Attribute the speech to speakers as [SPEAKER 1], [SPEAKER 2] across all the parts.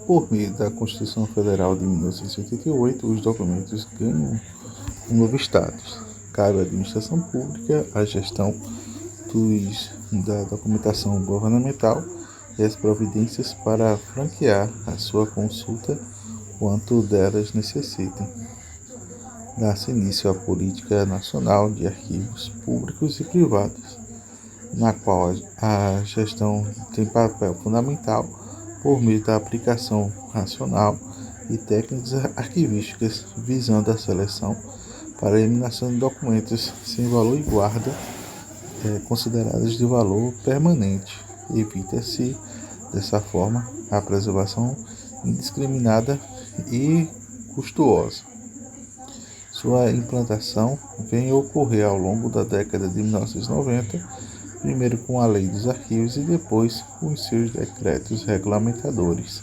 [SPEAKER 1] Por meio da Constituição Federal de 1988, os documentos ganham um novo status. Cabe à administração pública a gestão da documentação governamental e as providências para franquear a sua consulta quanto delas necessitem. Dá-se início à Política Nacional de Arquivos Públicos e Privados, na qual a gestão tem papel fundamental por meio da aplicação racional e técnicas arquivísticas visando a seleção para a eliminação de documentos sem valor e guarda considerados de valor permanente. Evita-se, dessa forma, a preservação indiscriminada e custosa. Sua implantação vem a ocorrer ao longo da década de 1990, primeiro com a Lei dos Arquivos e depois com os seus decretos regulamentadores.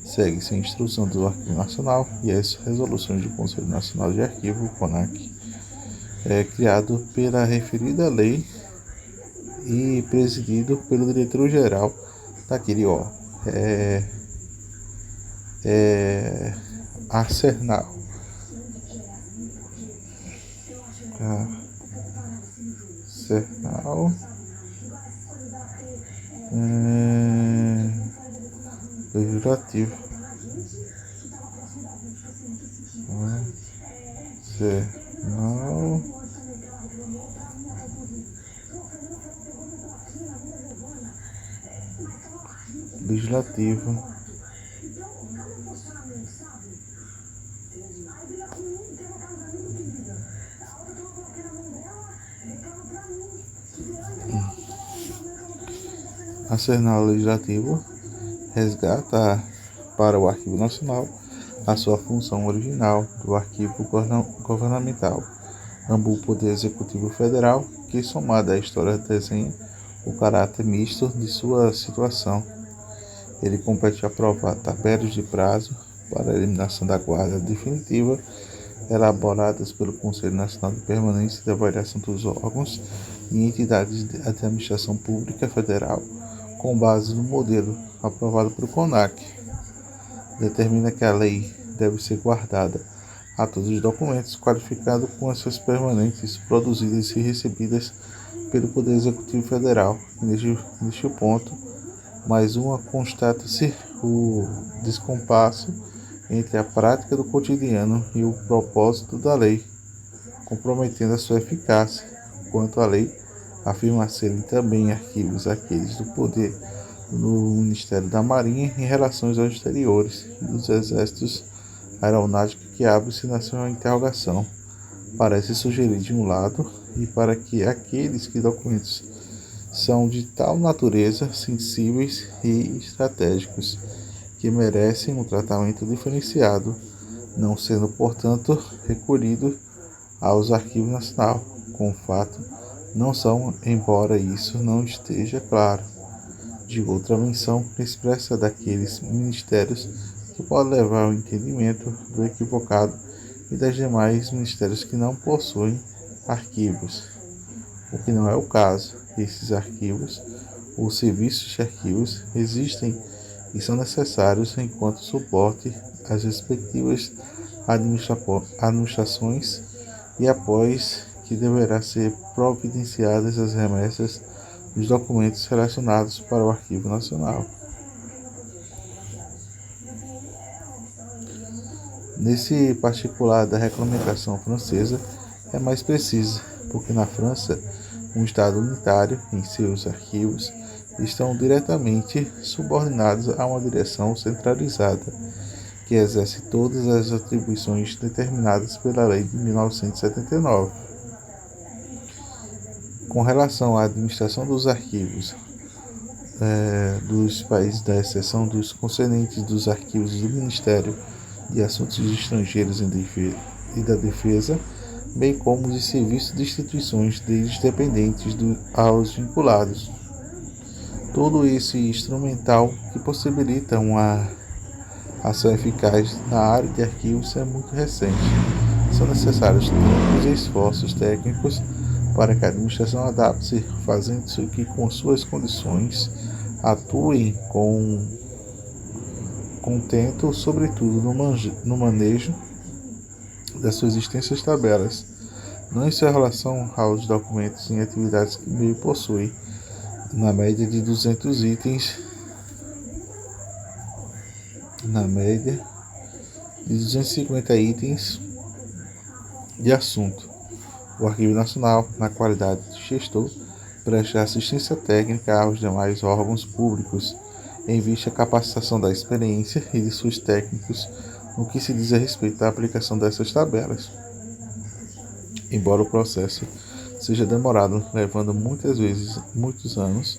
[SPEAKER 1] Segue-se a instrução do Arquivo Nacional e as resoluções do Conselho Nacional de Arquivo, CONAC, criado pela referida lei e presidido pelo diretor-geral daquele órgão. Arsenal. Legislativo. Arsenal Legislativo. Arsenal Legislativo resgata para o Arquivo Nacional a sua função original do arquivo governamental, ambos o Poder Executivo Federal, que somada à história desenha o caráter misto de sua situação. Ele compete aprovar tabelas de prazo para a eliminação da guarda definitiva elaboradas pelo Conselho Nacional de Permanência e de Avaliação dos Órgãos e entidades de administração pública federal, com base no modelo aprovado pelo CONAC. Determina que a lei deve ser guardada a todos os documentos qualificados com as suas permanentes produzidas e recebidas pelo Poder Executivo Federal. Neste ponto, mais uma, constata-se o descompasso entre a prática do cotidiano e o propósito da lei, comprometendo a sua eficácia. Quanto à lei, afirma serem também arquivos aqueles do poder no Ministério da Marinha em relações aos exteriores e dos exércitos aeronáuticos que abre-se na sua interrogação. Parece sugerir de um lado, e para que aqueles que documentos são de tal natureza, sensíveis e estratégicos, que merecem um tratamento diferenciado, não sendo, portanto, recolhido aos arquivos nacional, com fato, não são, embora isso não esteja claro. De outra menção expressa daqueles ministérios que pode levar ao entendimento do equivocado e das demais ministérios que não possuem arquivos, o que não é o caso. Esses arquivos ou serviços de arquivos existem e são necessários enquanto suporte às respectivas administrações e após que deverá ser providenciadas as remessas dos documentos relacionados para o Arquivo Nacional. Nesse particular da regulamentação francesa é mais precisa, porque na França, um Estado unitário em seus arquivos estão diretamente subordinados a uma direção centralizada, que exerce todas as atribuições determinadas pela Lei de 1979. Com relação à administração dos arquivos dos países da exceção dos concernentes dos arquivos do Ministério de Assuntos Estrangeiros e da Defesa, bem como de serviços de instituições deles dependentes aos vinculados. Todo esse instrumental que possibilita uma ação eficaz na área de arquivos é muito recente. São necessários tempos e esforços técnicos para que a administração adapte-se, fazendo que com suas condições atuem com contento, sobretudo, no manejo das suas extensas tabelas, não em sua relação aos documentos e atividades que o meio possui, na média de 200 itens, na média de 250 itens de assunto. O Arquivo Nacional, na qualidade de gestor, presta assistência técnica aos demais órgãos públicos, em vista à capacitação da experiência e de seus técnicos no que se diz a respeito à aplicação dessas tabelas. Embora o processo seja demorado, levando muitas vezes muitos anos,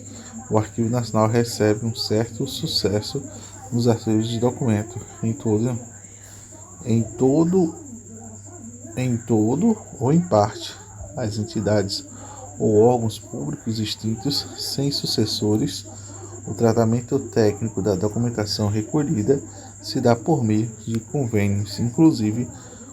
[SPEAKER 1] o Arquivo Nacional recebe um certo sucesso nos arquivos de documento em todo ou em parte. As entidades ou órgãos públicos extintos sem sucessores, o tratamento técnico da documentação recolhida se dá por meio de convênios, inclusive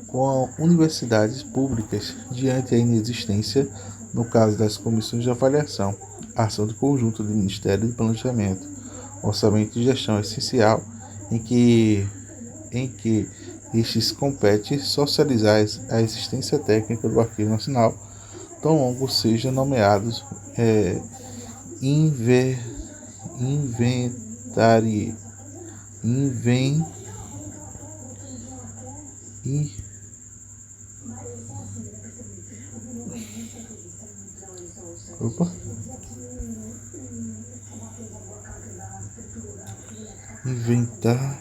[SPEAKER 1] com universidades públicas, diante a inexistência, no caso das comissões de avaliação, ação de conjunto do Ministério do Planejamento, Orçamento e Gestão essencial, em que estes compete socializar a existência técnica do Arquivo Nacional, tão longo seja nomeados inventari, inven, in, opa, inventar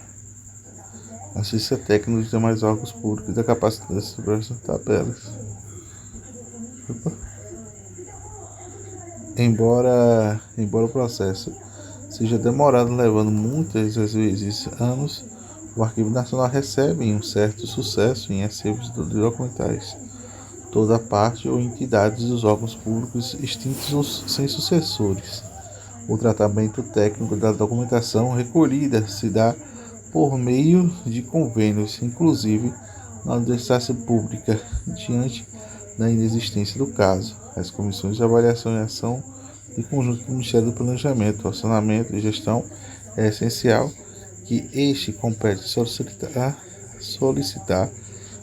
[SPEAKER 1] assistência técnica dos demais órgãos públicos da capacidade sobre as tabelas. Opa. Embora o processo seja demorado, levando muitas vezes anos, o Arquivo Nacional recebe um certo sucesso em acervos documentais, toda parte ou entidades dos órgãos públicos extintos ou sem sucessores. O tratamento técnico da documentação recolhida se dá por meio de convênios, inclusive na universidade pública, diante da inexistência do caso. As comissões de avaliação e ação de conjunto do Ministério do Planejamento, Orçamento e Gestão é essencial que este compete solicitar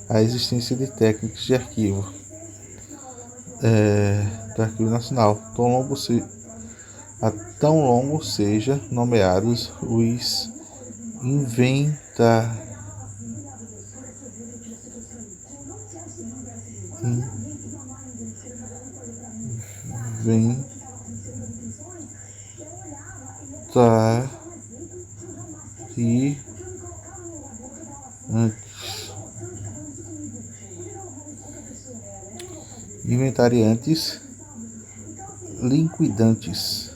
[SPEAKER 1] a existência de técnicos de arquivo do Arquivo Nacional, tão longo seja nomeados os inventari, inventariantes, liquidantes,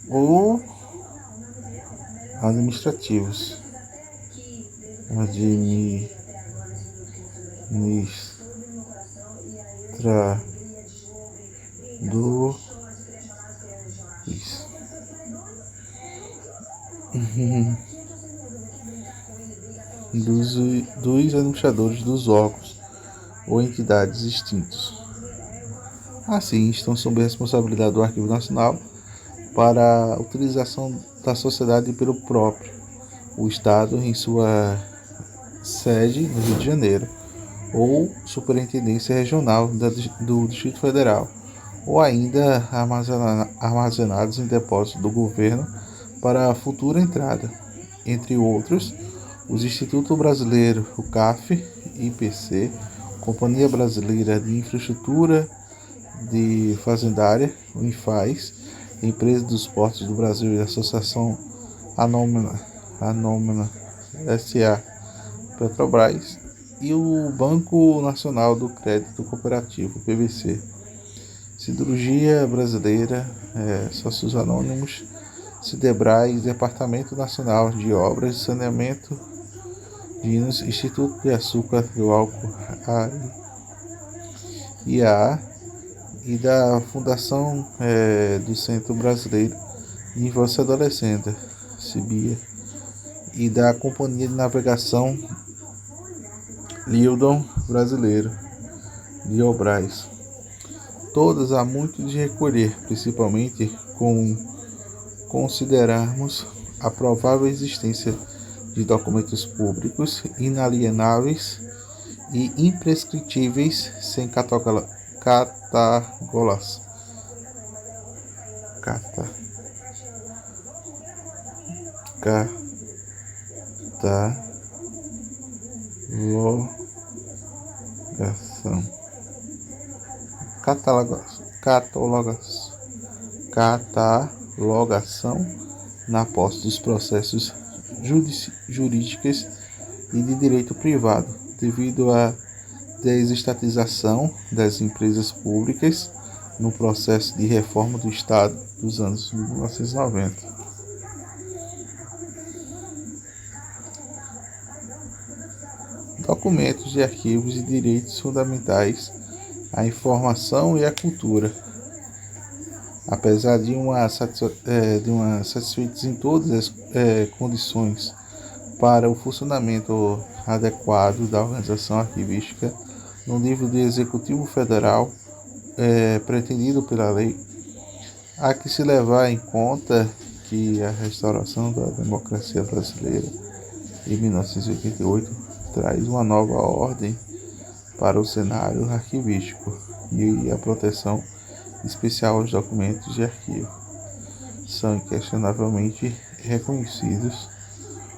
[SPEAKER 1] ou administrativos, dos administradores dos órgãos ou entidades extintos. Assim, estão sob a responsabilidade do Arquivo Nacional para a utilização da sociedade pelo próprio, o Estado em sua sede no Rio de Janeiro, ou Superintendência Regional do Distrito Federal, ou ainda armazenados em depósito do governo para a futura entrada, entre outros, os Instituto Brasileiro, o CAF, IPC, Companhia Brasileira de Infraestrutura de Fazendária, o INFAZ, Empresa dos Portos do Brasil e a Associação Anônima S.A. Petrobras, e o Banco Nacional do Crédito Cooperativo, PBC, Siderurgia Brasileira, Sócios Anônimos, Sidebras, Departamento Nacional de Obras de Saneamento, Instituto de Açúcar do Álcool, IAA, e da Fundação do Centro Brasileiro de Infância e Adolescência, CIBIA, e da Companhia de Navegação Lildon Brasileiro, de Obrais. Todas há muito de recolher, principalmente com considerarmos a provável existência de documentos públicos inalienáveis e imprescritíveis sem catalogação na posse dos processos jurídicos e de direito privado, devido à desestatização das empresas públicas no processo de reforma do Estado dos anos 1990. Documentos de arquivos e direitos fundamentais à informação e à cultura. Apesar de uma satisfeitos em todas as condições para o funcionamento adequado da organização arquivística no nível do Executivo Federal pretendido pela lei, há que se levar em conta que a restauração da democracia brasileira em 1988 traz uma nova ordem para o cenário arquivístico e a proteção especial aos documentos de arquivo são inquestionavelmente reconhecidos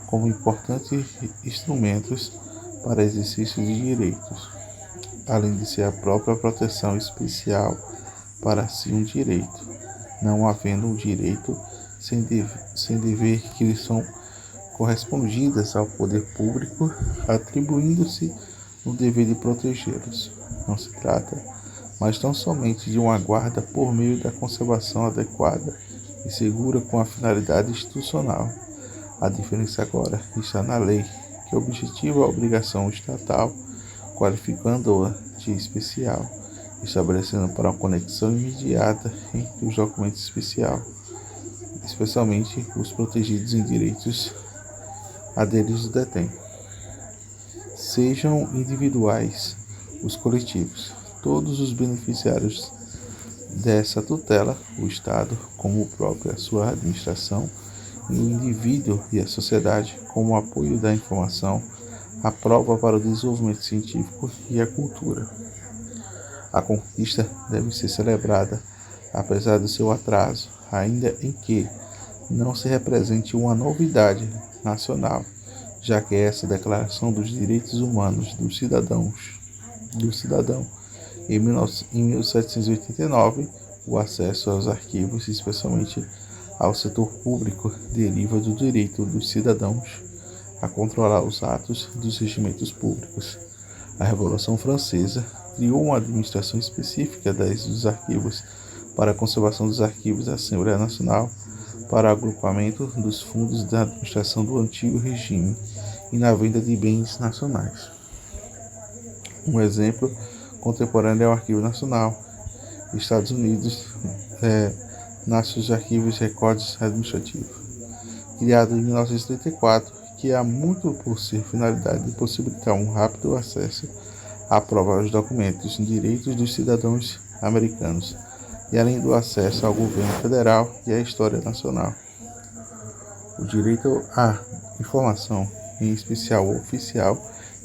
[SPEAKER 1] como importantes instrumentos para exercício de direitos, além de ser a própria proteção especial para si um direito, não havendo um direito sem dever que lhe são correspondidas ao poder público, atribuindo-se o dever de protegê-los. Não se trata, mas tão somente de uma guarda por meio da conservação adequada e segura com a finalidade institucional. A diferença agora está na lei, que objetiva a obrigação estatal, qualificando-a de especial, estabelecendo para uma conexão imediata entre os documentos especialmente os protegidos em direitos a deles detêm, sejam individuais os coletivos. Todos os beneficiários dessa tutela, o Estado como própria sua administração, e o indivíduo e a sociedade como apoio da informação, a prova para o desenvolvimento científico e a cultura. A conquista deve ser celebrada, apesar do seu atraso, ainda em que não se represente uma novidade nacional, já que essa Declaração dos Direitos Humanos do cidadão, em 1789, o acesso aos arquivos, especialmente ao setor público, deriva do direito dos cidadãos a controlar os atos dos regimentos públicos. A Revolução Francesa criou uma administração específica dos arquivos para a conservação dos arquivos da Assembleia Nacional, para o agrupamento dos fundos da administração do antigo regime e na venda de bens nacionais. Um exemplo contemporâneo é o Arquivo Nacional. Estados Unidos nasce os Arquivos e Recordes Administrativos, criado em 1934, que há muito por ser finalidade de possibilitar um rápido acesso à prova dos documentos e direitos dos cidadãos americanos, e além do acesso ao governo federal e à história nacional. O direito à informação, em especial oficial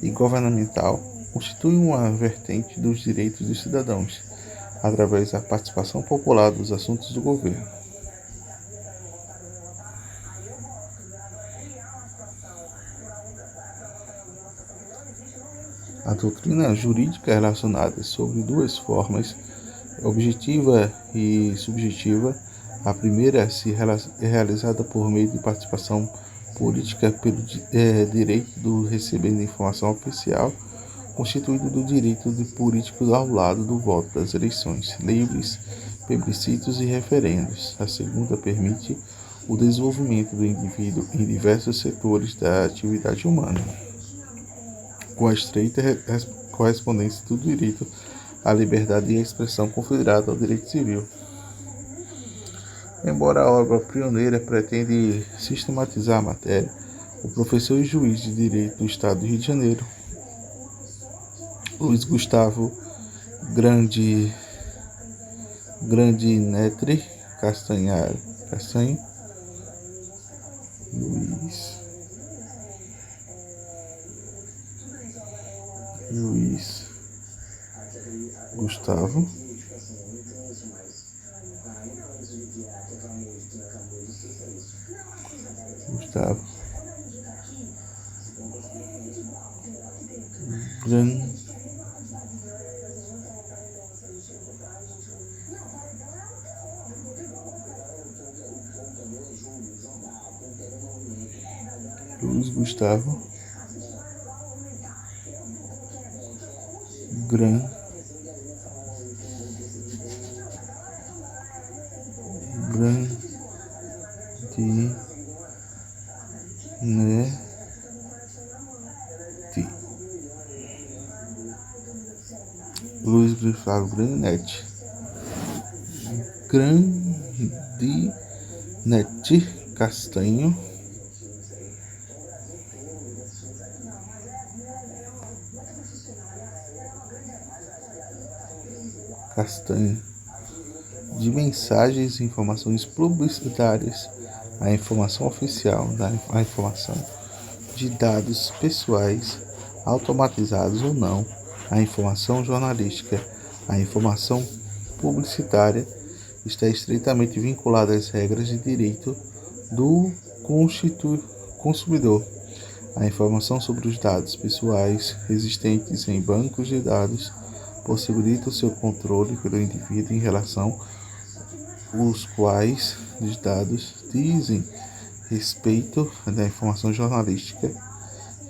[SPEAKER 1] e governamental, constitui uma vertente dos direitos dos cidadãos, através da participação popular dos assuntos do governo. A doutrina jurídica relacionada sobre duas formas, objetiva e subjetiva. A primeira é realizada por meio de participação política pelo direito do receber de informação oficial, constituído do direito de político ao lado do voto das eleições livres, plebiscitos e referendos. A segunda permite o desenvolvimento do indivíduo em diversos setores da atividade humana, com a estreita correspondência do direito à liberdade e à expressão confederada ao direito civil. Embora a obra pioneira pretende sistematizar a matéria, o professor e juiz de direito do Estado do Rio de Janeiro, Luiz Gustavo Grandinetti Castanho, Luiz Gustavo, Gran, Luiz Gustavo, Gran, Grandinetti, Luiz Gustavo Grandinetti, Castanho, de mensagens e informações publicitárias, a informação oficial, a informação de dados pessoais, automatizados ou não, a informação jornalística, a informação publicitária está estreitamente vinculada às regras de direito do consumidor. A informação sobre os dados pessoais existentes em bancos de dados possibilita o seu controle pelo indivíduo em relação aos quais os dados dizem respeito da informação jornalística,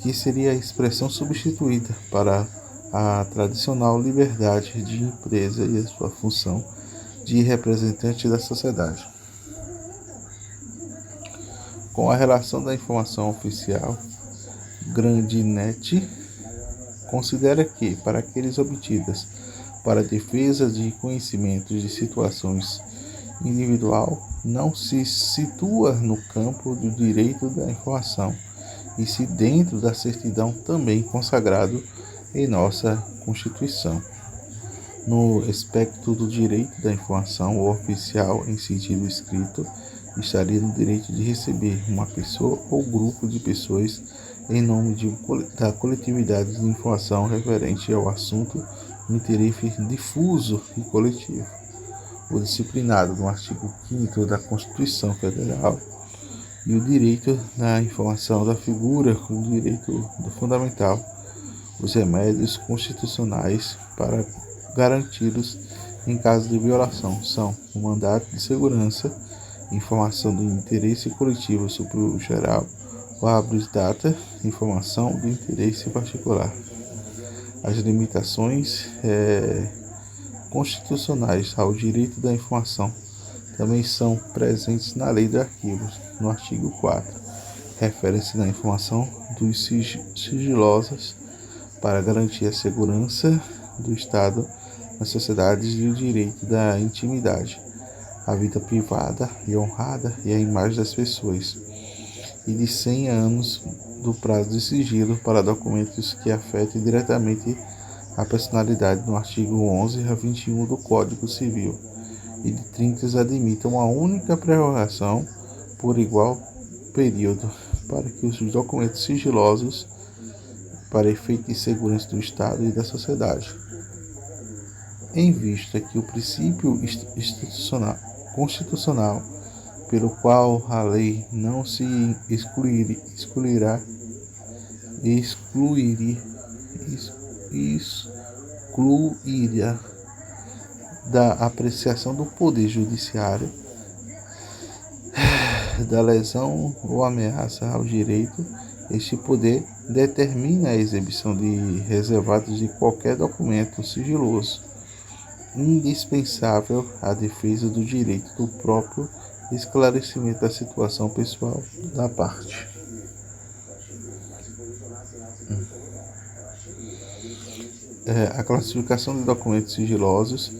[SPEAKER 1] que seria a expressão substituída para a tradicional liberdade de empresa e a sua função de representante da sociedade. Com a relação da informação oficial, Grandinetti considera que, para aqueles obtidas para a defesa de conhecimentos de situações individual, não se situa no campo do direito da informação, e se dentro da certidão também consagrado em nossa Constituição. No espectro do direito da informação, o oficial, em sentido estrito, estaria no direito de receber uma pessoa ou grupo de pessoas em nome da coletividade de informação referente ao assunto do interesse difuso e coletivo. O disciplinado no artigo 5º da Constituição Federal e o direito da informação da figura como direito fundamental. Os remédios constitucionais para garanti-los em caso de violação são o mandato de segurança, informação do interesse coletivo sobre o geral, o habeas data, informação do interesse particular. As limitações constitucionais ao direito da informação também são presentes na Lei de Arquivos, no artigo 4. Refere-se à informação dos sigilosos para garantir a segurança do Estado nas sociedades e o direito da intimidade, a vida privada e honrada e a imagem das pessoas, e de 100 anos do prazo de sigilo para documentos que afetem diretamente a personalidade no artigo 11 a 21 do Código Civil, e de 30 admitam uma única prorrogação por igual período para que os documentos sigilosos para efeito de segurança do Estado e da sociedade. Em vista que o princípio constitucional pelo qual a lei não se excluirá da apreciação do Poder Judiciário da lesão ou ameaça ao direito, este poder determina a exibição de reservados de qualquer documento sigiloso, indispensável à defesa do direito do próprio esclarecimento da situação pessoal da parte. A classificação de documentos sigilosos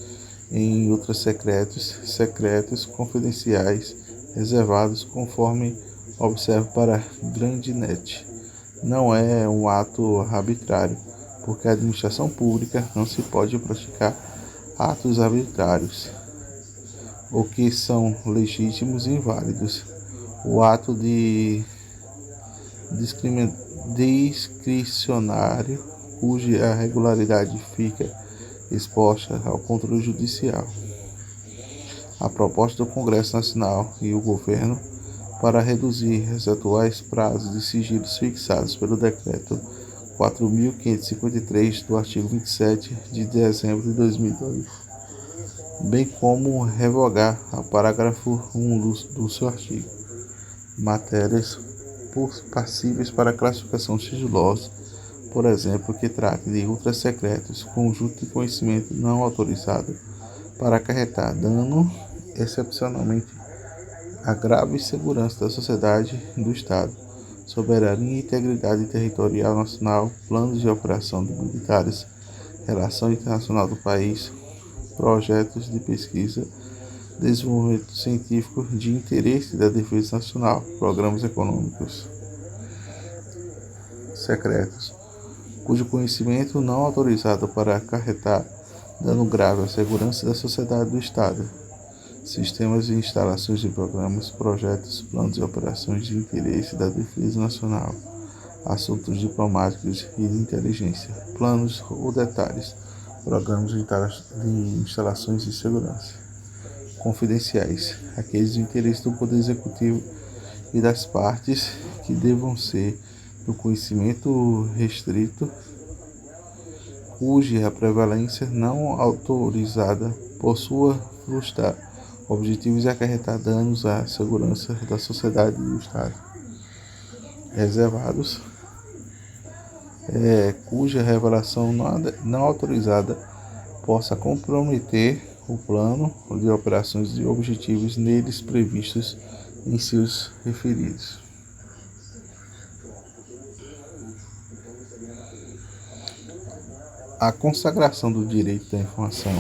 [SPEAKER 1] em outros secretos, confidenciais, reservados, conforme observa para Grandinetti, não é um ato arbitrário, porque a administração pública não se pode praticar atos arbitrários, ou que são legítimos e inválidos. O ato de discricionário, cuja regularidade fica exposta ao controle judicial. A proposta do Congresso Nacional e o governo para reduzir os atuais prazos de sigilos fixados pelo Decreto 4.553 do artigo 27 de dezembro de 2002, bem como revogar o parágrafo 1 do seu artigo. Matérias passíveis para classificação sigilosa, por exemplo, que trate de ultrasecretos, conjunto de conhecimento não autorizado para acarretar dano excepcionalmente à grave segurança da sociedade e do Estado, soberania e integridade territorial nacional, planos de operação de militares, relação internacional do país, projetos de pesquisa, desenvolvimento científico de interesse da defesa nacional, programas econômicos secretos, cujo conhecimento não autorizado para acarretar dano grave à segurança da sociedade do Estado, sistemas e instalações de programas, projetos, planos e operações de interesse da defesa nacional, assuntos diplomáticos e de inteligência, planos ou detalhes, programas de instalações de segurança confidenciais, aqueles de interesse do Poder Executivo e das partes que devam ser do conhecimento restrito, cuja prevalência não autorizada possua frustrar objetivos e acarretar danos à segurança da sociedade e do Estado. Reservados, cuja revelação não autorizada possa comprometer o plano de operações e objetivos neles previstos em seus referidos. A consagração do direito da informação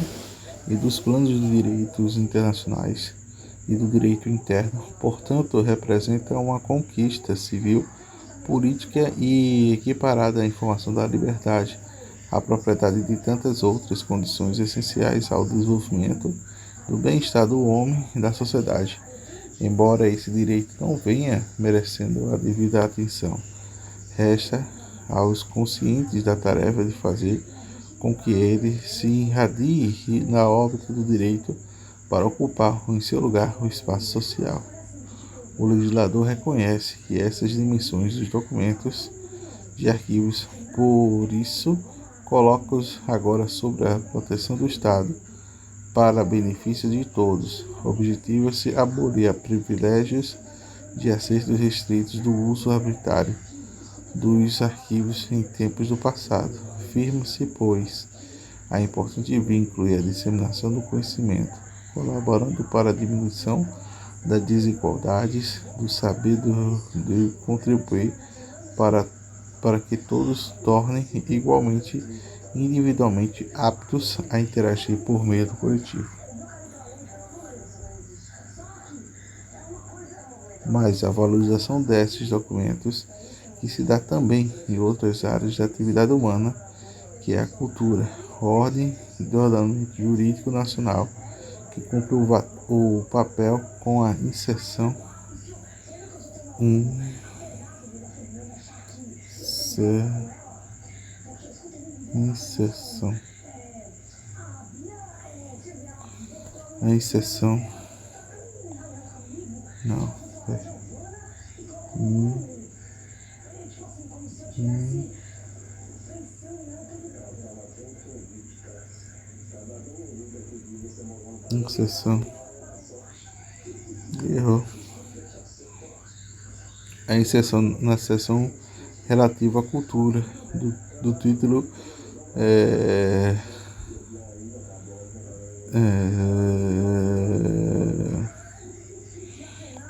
[SPEAKER 1] e dos planos de direitos internacionais e do direito interno, portanto, representa uma conquista civil, política e equiparada à informação da liberdade, à propriedade de tantas outras condições essenciais ao desenvolvimento do bem-estar do homem e da sociedade, embora esse direito não venha merecendo a devida atenção. Resta aos conscientes da tarefa de fazer com que ele se irradie na órbita do direito para ocupar em seu lugar o espaço social. O legislador reconhece que essas dimensões dos documentos de arquivos, por isso, coloca-os agora sob a proteção do Estado, para benefício de todos. Objetiva-se abolir a privilégios de acesso restritos do uso arbitrário dos arquivos em tempos do passado. Firma-se, pois, a importante vínculo e a disseminação do conhecimento, colaborando para a diminuição das desigualdades do saber de contribuir para que todos tornem igualmente individualmente aptos a interagir por meio do coletivo. Mas a valorização desses documentos, que se dá também em outras áreas da atividade humana, que é a cultura, ordem do ordenamento jurídico nacional, que cumpre o papel com a inserção a inserção na seção relativa à cultura do título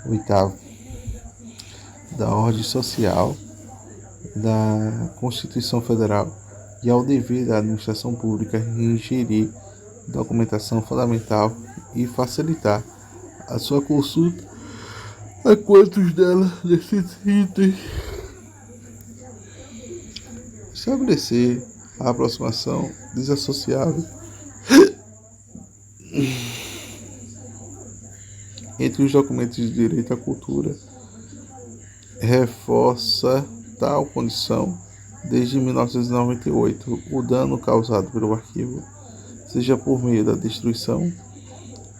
[SPEAKER 1] oitavo da ordem social da Constituição Federal e ao dever da administração pública em ingerir documentação fundamental e facilitar a sua consulta a quantos dela necessitem. Estabelecer A aproximação desassociável entre os documentos de direito à cultura reforça tal condição desde 1998. O dano causado pelo arquivo, seja por meio da destruição,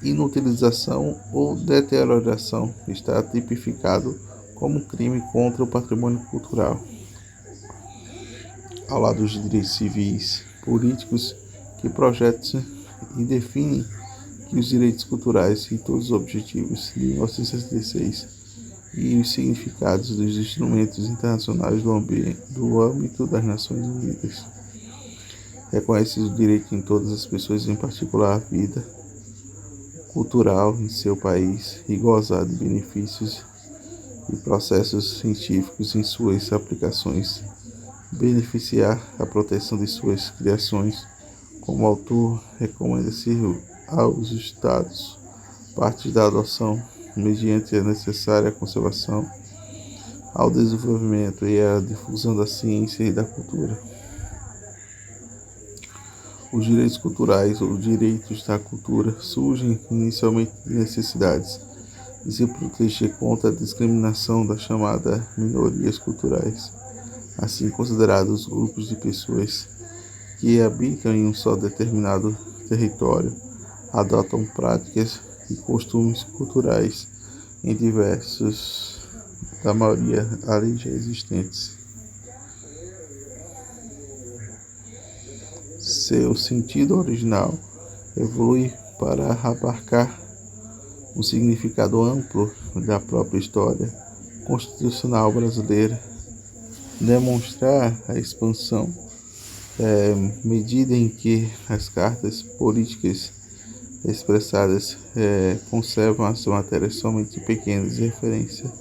[SPEAKER 1] inutilização ou deterioração, está tipificado como crime contra o patrimônio cultural, ao lado dos direitos civis, políticos, que projetam e definem que os direitos culturais e todos os objetivos de 1966 e os significados dos instrumentos internacionais do âmbito das Nações Unidas. Reconhece o direito em todas as pessoas, em particular a vida cultural em seu país, e gozar de benefícios e processos científicos em suas aplicações, beneficiar a proteção de suas criações. Como autor, recomenda-se aos Estados partes da adoção, mediante a necessária conservação, ao desenvolvimento e à difusão da ciência e da cultura. Os direitos culturais ou direitos da cultura surgem inicialmente de necessidades de se proteger contra a discriminação das chamadas minorias culturais, assim considerados grupos de pessoas que habitam em um só determinado território, adotam práticas e costumes culturais em diversos da maioria ali já existentes. Seu sentido original evolui para abarcar um significado amplo da própria história constitucional brasileira, demonstrar a expansão medida em que as cartas políticas expressadas conservam as matérias somente pequenas de referência.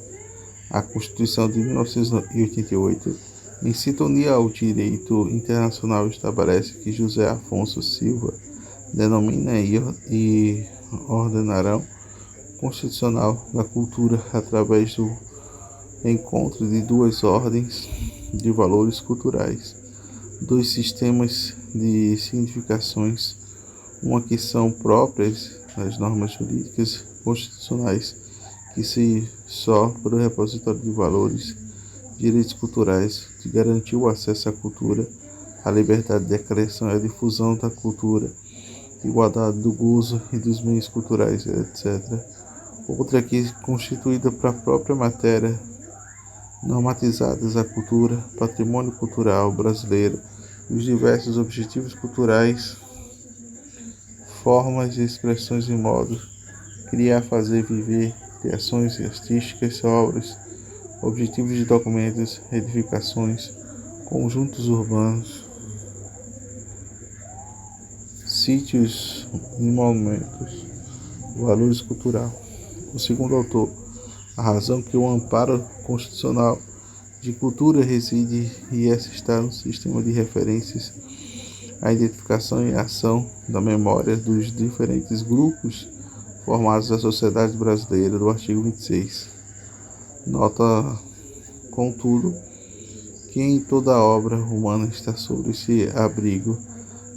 [SPEAKER 1] A Constituição de 1988, em sintonia ao direito internacional, estabelece que José Afonso Silva denomina e ordenarão constitucional da cultura através do encontro de duas ordens de valores culturais, dois sistemas de significações, uma que são próprias das normas jurídicas constitucionais, que se só por repositório de valores, direitos culturais, que garantiu o acesso à cultura, a liberdade de criação e a difusão da cultura, igualdade do gozo e dos bens culturais, etc. Outra que é constituída para a própria matéria, normatizadas a cultura, patrimônio cultural brasileiro e os diversos objetivos culturais, formas, expressões e modos, criar, fazer, viver, criações artísticas, obras, objetivos de documentos, edificações, conjuntos urbanos, sítios e monumentos, valores culturais. O segundo autor, a razão que o amparo constitucional de cultura reside e essa está no sistema de referências, a identificação e a ação da memória dos diferentes grupos formados da sociedade brasileira, do artigo 26. Nota, contudo, que em toda obra humana está sobre esse abrigo,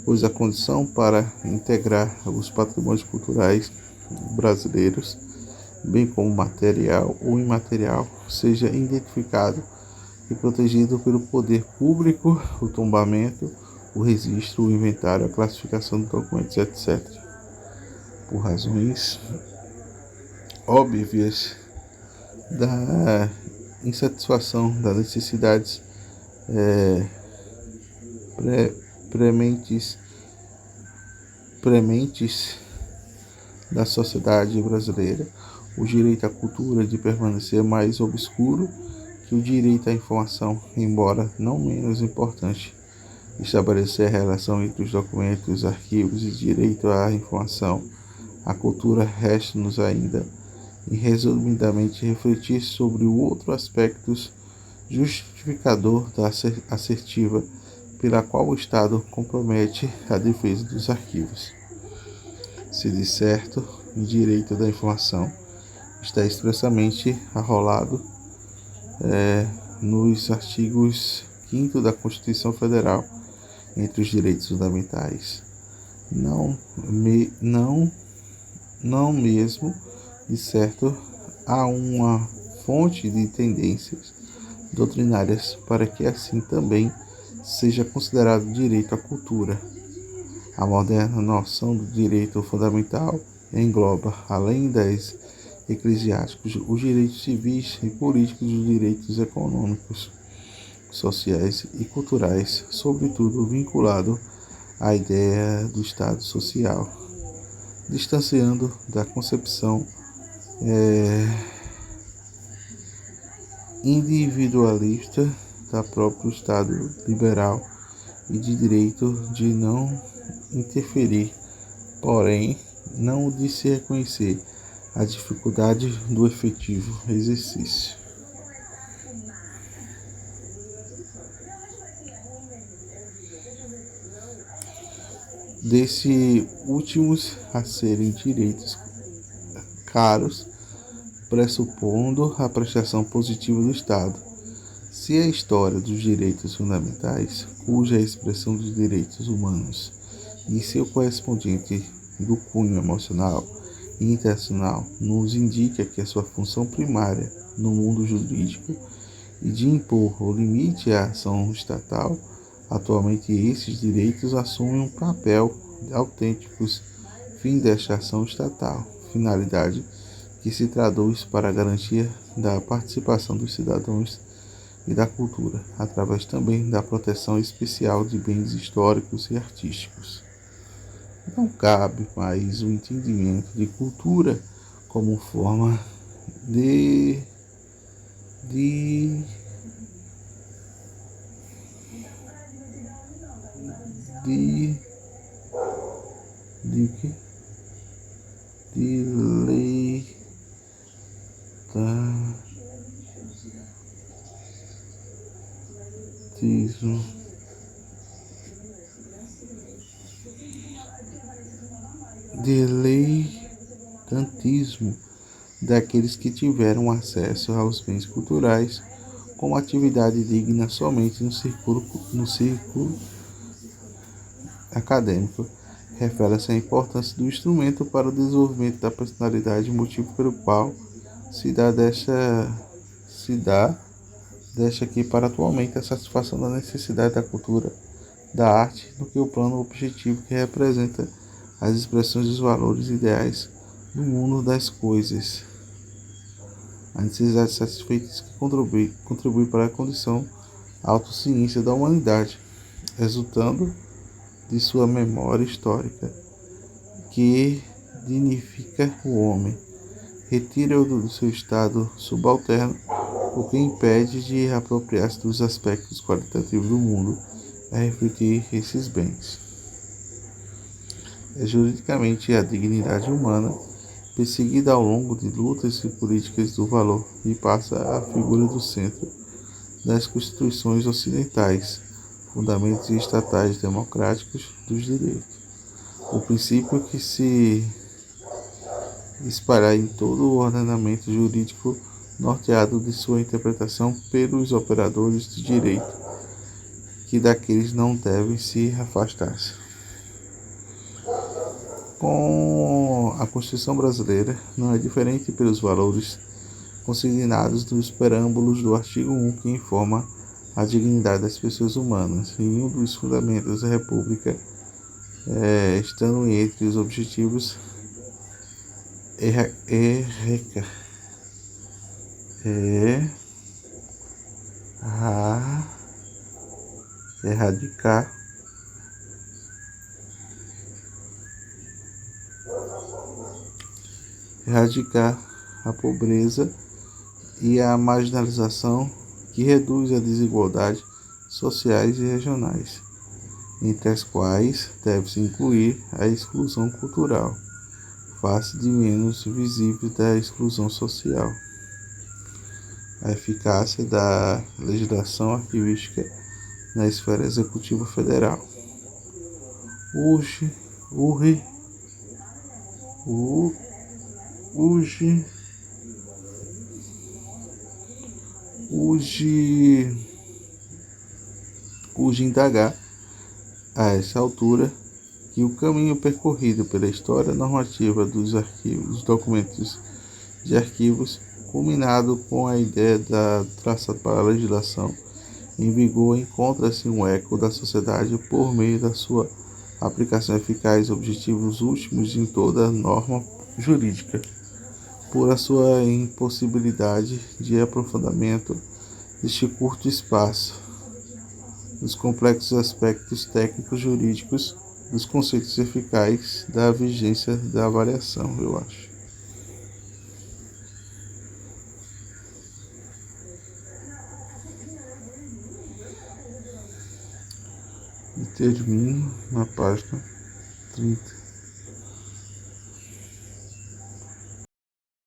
[SPEAKER 1] pois a condição para integrar os patrimônios culturais brasileiros, bem como material ou imaterial, seja identificado e protegido pelo poder público, o tombamento, o registro, o inventário, a classificação de documentos, etc. Por razões óbvias da insatisfação das necessidades prementes da sociedade brasileira, o direito à cultura de permanecer mais obscuro que o direito à informação, embora não menos importante. Estabelecer a relação entre os documentos, arquivos e direito à informação, a cultura, resta-nos ainda, e resumidamente refletir sobre o outro aspecto justificador da assertiva pela qual o Estado compromete a defesa dos arquivos. Se de certo, o direito da informação está expressamente arrolado nos artigos 5º da Constituição Federal entre os direitos fundamentais. Não mesmo, de certo, há uma fonte de tendências doutrinárias para que assim também seja considerado direito à cultura. A moderna noção do direito fundamental engloba, além das eclesiásticos, os direitos civis e políticos e os direitos econômicos, sociais e culturais, sobretudo vinculado à ideia do Estado social, distanciando da concepção individualista da próprio Estado liberal e de direito de não interferir, porém não de se reconhecer a dificuldade do efetivo exercício. Desse últimos a serem direitos caros, pressupondo a prestação positiva do Estado. Se a história dos direitos fundamentais, cuja expressão dos direitos humanos e seu correspondente do cunho emocional e intencional nos indica que a sua função primária no mundo jurídico e de impor o limite à ação estatal, atualmente esses direitos assumem um papel de autênticos fim desta ação estatal, finalidade que se traduz para a garantia da participação dos cidadãos e da cultura, através também da proteção especial de bens históricos e artísticos. Não cabe mais o entendimento de cultura como forma de de de de que de leitismo diletantismo daqueles que tiveram acesso aos bens culturais como atividade digna somente no círculo acadêmico. Revela-se a importância do instrumento para o desenvolvimento da personalidade, motivo pelo qual se dá desta aqui para atualmente a satisfação da necessidade da cultura, da arte, do que o plano objetivo que representa as expressões dos valores ideais do mundo das coisas. A necessidade satisfeita que contribui para a condição autociência da humanidade, resultando de sua memória histórica, que dignifica o homem, retira-o do seu estado subalterno, o que impede de apropriar-se dos aspectos qualitativos do mundo a refletir esses bens. É juridicamente a dignidade humana, perseguida ao longo de lutas e políticas do valor, e passa a figura do centro das constituições ocidentais, fundamentos estatais democráticos dos direitos. O princípio que se espalhar em todo o ordenamento jurídico norteado de sua interpretação pelos operadores de direito, que daqueles não devem se afastar-se. Com a Constituição brasileira, não é diferente pelos valores consignados nos preâmbulos do artigo 1, que informa a dignidade das pessoas humanas, e um dos fundamentos da República, estando entre os objetivos erradicar a pobreza e a marginalização, que reduz a desigualdade sociais e regionais, entre as quais deve-se incluir a exclusão cultural, face de menos visível da exclusão social. A eficácia da legislação arquivística na esfera executiva federal. Urge indagar a essa altura que o caminho percorrido pela história normativa dos arquivos, dos documentos de arquivos, culminado com a ideia da traçada para a legislação em vigor, encontra-se um eco da sociedade por meio da sua aplicação eficaz, objetivos últimos em toda norma jurídica, por a sua impossibilidade de aprofundamento deste curto espaço dos complexos aspectos técnicos jurídicos dos conceitos eficazes da vigência da variação, eu acho. E termino na página 30.